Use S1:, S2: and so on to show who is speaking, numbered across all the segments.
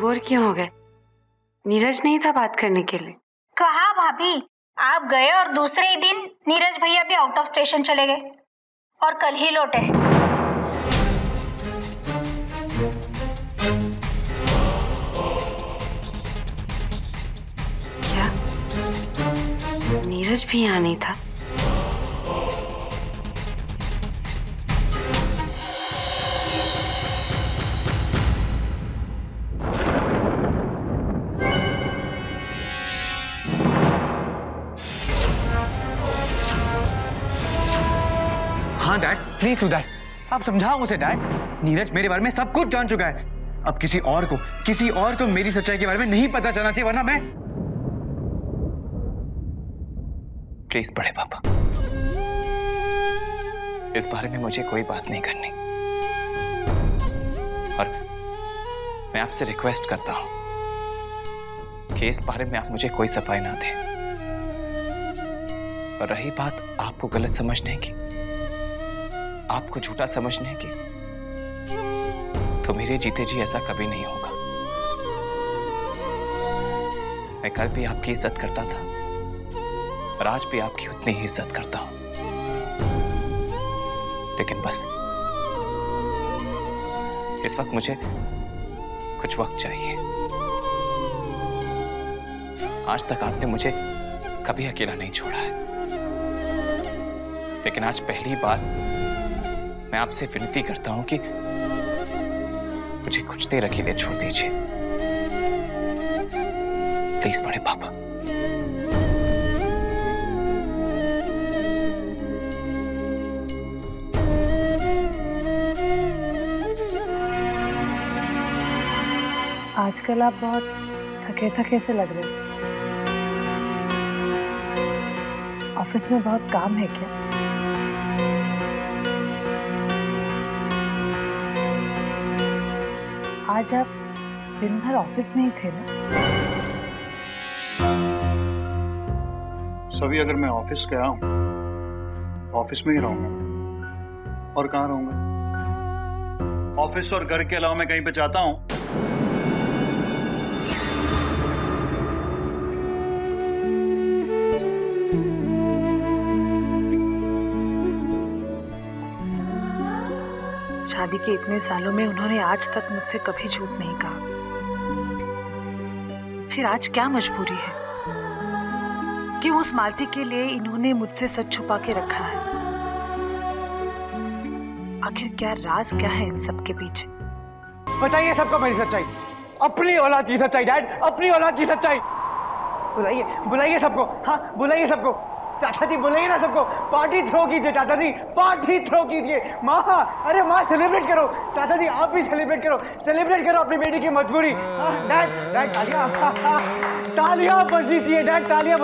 S1: Bore क्यों हो गए? नीरज नहीं था बात करने के लिए?
S2: कहा भाभी, आप गए और दूसरे ही दिन नीरज भैया भी आउट ऑफ स्टेशन चले गए और कल ही लौटे।
S1: क्या नीरज भी यहाँ नहीं था?
S3: हाँ डैड, प्लीज डू दैट। आप समझाओ उसे डैड। नीरज मेरे बारे में सब कुछ जान चुका है। अब किसी और को मेरी सच्चाई के बारे में नहीं पता चलना चाहिए, वरना मैं। प्लीज बड़े पापा, इस बारे में मुझे कोई बात नहीं करनी। और मैं आपसे रिक्वेस्ट करता हूं कि इस बारे में आप मुझे कोई सफाई ना दें। और रही बात आपको गलत समझने की, आपको झूठा समझने की, तो मेरे जीते जी ऐसा कभी नहीं होगा। मैं कल भी आपकी इज्जत करता था और आज भी आपकी उतनी ही इज्जत करता हूं। लेकिन बस इस वक्त मुझे कुछ वक्त चाहिए। आज तक आपने मुझे कभी अकेला नहीं छोड़ा है, लेकिन आज पहली बार मैं आपसे विनती करता हूं कि मुझे कुछ देर अकेले छोड़ दीजिए, प्लीज बड़े पापा।
S4: आजकल आप बहुत थके थके से लग रहे हो। ऑफिस में बहुत काम है क्या? आज आप दिन भर ऑफिस में ही थे ना?
S5: सभी, अगर मैं ऑफिस गया हूं तो ऑफिस में ही रहूंगा। और कहां रहूंगा? ऑफिस और घर के अलावा मैं कहीं पे जाता हूं?
S4: शादी के इतने सालों में उन्होंने आज तक मुझसे कभी झूठ नहीं कहा। फिर आज क्या मजबूरी है कि उस मालती के लिए इन्होंने मुझसे सच छुपा के रखा है? आखिर क्या राज क्या है इन सब के पीछे?
S3: बताइए सबको मेरी सच्चाई, अपनी औलाद की सच्चाई डैड, अपनी औलाद की सच्चाई। बुलाइए बुलाइए सबको, हाँ बुलाइए सबको। चाचा जी बुलाइए ना सबको, पार्टी थ्रो कीजिए चाचा जी, पार्टी थ्रो कीजिए। माँ, अरे माँ सेलिब्रेट करो। चाचा जी आप भी सेलिब्रेट करो अपनी बेटी की मजबूरी। डैड डैड तालियां बजनी चाहिए डैड, तालियां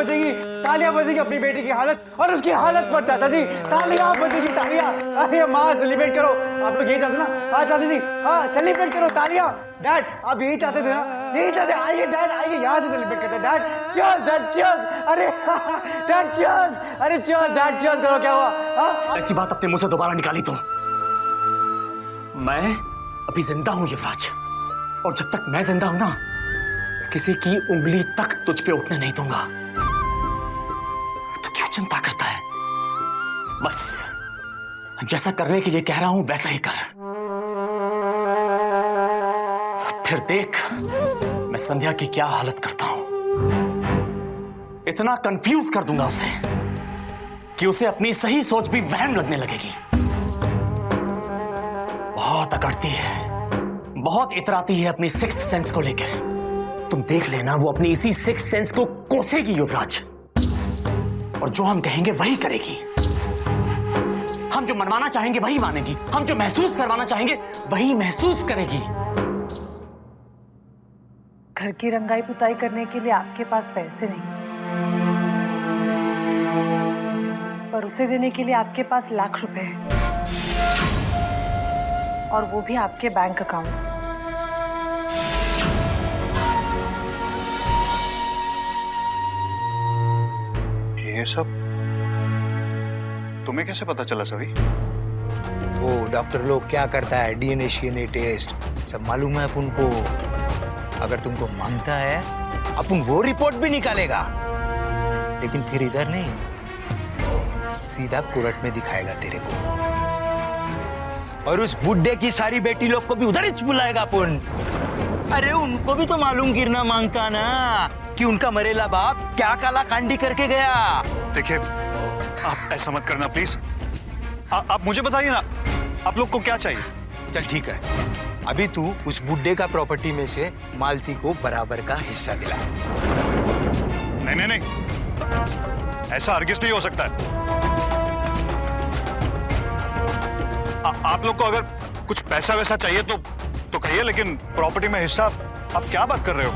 S3: बजेगी अपनी बेटी की हालत और उसकी हालत पर। चाचा जी तालियां बजेगी, तालियां। अरे माँ सेलिब्रेट करो, आप लोग यही चाहते ना? हाँ चाचा जी, हाँ सेलिब्रेट करो, तालियां। डैड आप यही चाहते थे ना? यही चाहते? आइए डैड, आइए यहाँ से सेलिब्रेट करते हैं डैड। Cheers dad, cheers. अरे डैड चीयर्स, अरे चीयर्स डैड, चीयर्स करो। क्या हुआ?
S6: ऐसी बात अपने मुंह से दोबारा निकाली तो मैं अभी जिंदा हूं युवराज, और जब तक मैं जिंदा हूं ना, किसी की उंगली तक तुझ पे उठने नहीं दूंगा। तो क्यों चिंता करता है? बस जैसा करने के लिए कह रहा हूं वैसा ही कर। फिर देख मैं संध्या की क्या हालत करता हूं। इतना कंफ्यूज कर दूंगा उसे कि उसे अपनी सही सोच भी वहम लगने लगेगी। बहुत अकड़ती है, बहुत इतराती है अपनी सिक्स्थ सेंस को लेकर। तुम देख लेना, वो अपनी इसी सिक्स्थ सेंस को कोसेगी युवराज, और जो हम कहेंगे वही करेगी। हम जो मनवाना चाहेंगे वही मानेगी, हम जो महसूस करवाना चाहेंगे वही महसूस करेगी।
S4: घर की रंगाई पुताई करने के लिए आपके पास पैसे नहीं, पर उसे देने के लिए आपके पास लाख रुपए हैं, और वो भी आपके बैंक अकाउंट से।
S5: ये सब तुम्हें कैसे पता चला सभी?
S7: वो डॉक्टर लोग क्या करता है, डीएनए शीएनए टेस्ट सब मालूम है अपन को। अगर तुमको मांगता है अपन वो रिपोर्ट भी निकालेगा, लेकिन फिर इधर नहीं, सीधा कोर्ट में दिखाएगा तेरे को। और उस बुड्ढे की सारी बेटी लोग को भी उधर ही बुलाएगा अपन। अरे उनको भी तो मालूम गिरना मांगता ना कि उनका मरेला बाप क्या काला कांडी करके गया।
S5: देखिए, आप ऐसा मत करना प्लीज। आप मुझे बताइए ना, आप लोग को क्या चाहिए?
S7: चल ठीक है, अभी तू उस बुड्ढे का प्रॉपर्टी में से मालती को बराबर का हिस्सा दिला।
S5: नहीं नहीं नहीं, ऐसा हरगिज नहीं हो सकता है। आप लोग को अगर कुछ पैसा वैसा चाहिए तो कहिए, लेकिन प्रॉपर्टी में हिस्सा आप क्या बात कर रहे हो?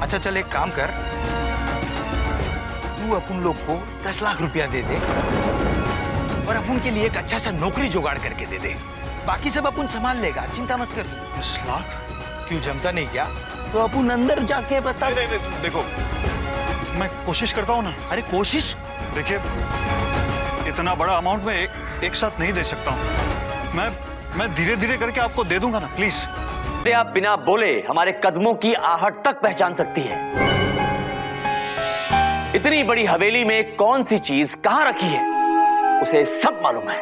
S7: अच्छा चल एक काम कर, तू अपन लोग को 10 लाख रुपया दे दे और अपन के लिए एक अच्छा सा नौकरी जुगाड़ करके दे दे। बाकी सब अपन संभाल लेगा, चिंता मत कर।
S5: 10 लाख?
S7: क्यों जमता नहीं क्या? तो अपन अंदर जाके बता।
S5: नहीं, नहीं, नहीं, देखो मैं कोशिश करता हूँ ना।
S7: अरे कोशिश?
S5: देखिए, इतना बड़ा अमाउंट में एक साथ नहीं दे सकता हूँ। मैं धीरे धीरे करके आपको दे दूंगा ना, प्लीज।
S6: आप बिना बोले हमारे कदमों की आहट तक पहचान सकती है। इतनी बड़ी हवेली में कौन सी चीज कहां रखी है उसे सब मालूम है।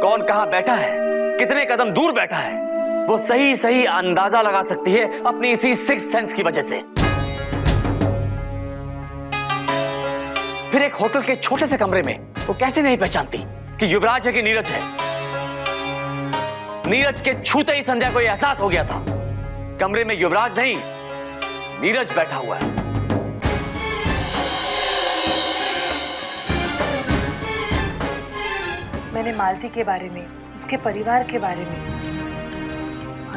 S6: कौन कहां बैठा है, कितने कदम दूर बैठा है, वो सही सही अंदाजा लगा सकती है अपनी इसी सिक्स्थ सेंस की वजह से। फिर एक होटल के छोटे से कमरे में वो कैसे नहीं पहचानती कि युवराज है कि नीरज है। नीरज के छूते ही संध्या को यह एहसास हो गया था, कमरे में युवराज नहीं नीरज बैठा हुआ है।
S4: मैंने मालती के बारे में, उसके परिवार के बारे में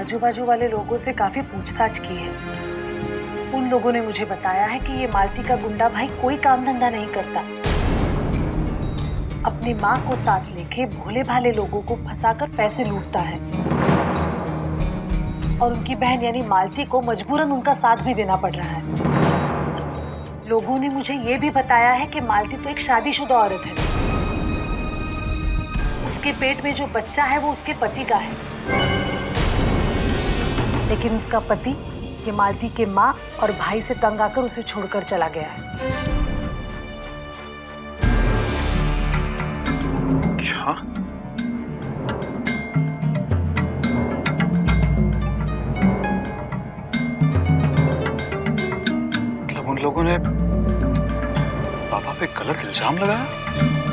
S4: आजू बाजू वाले लोगों से काफी पूछताछ की है। उन लोगों ने मुझे बताया है कि ये मालती का गुंडा भाई कोई काम धंधा नहीं करता, अपनी माँ को साथ लेके भोले भाले लोगों को फंसाकर पैसे लूटता है और उनकी बहन यानी मालती को मजबूरन उनका साथ भी देना पड़ रहा है। लोगों ने मुझे ये भी बताया है कि मालती तो एक शादीशुदा औरत है, उसके पेट में जो बच्चा है वो उसके पति का है, लेकिन उसका पति ये मालती के माँ और भाई से तंग आकर उसे छोड़कर चला गया है।
S5: क्या? मतलब उन लोगों ने पापा पे गलत इल्जाम लगाया?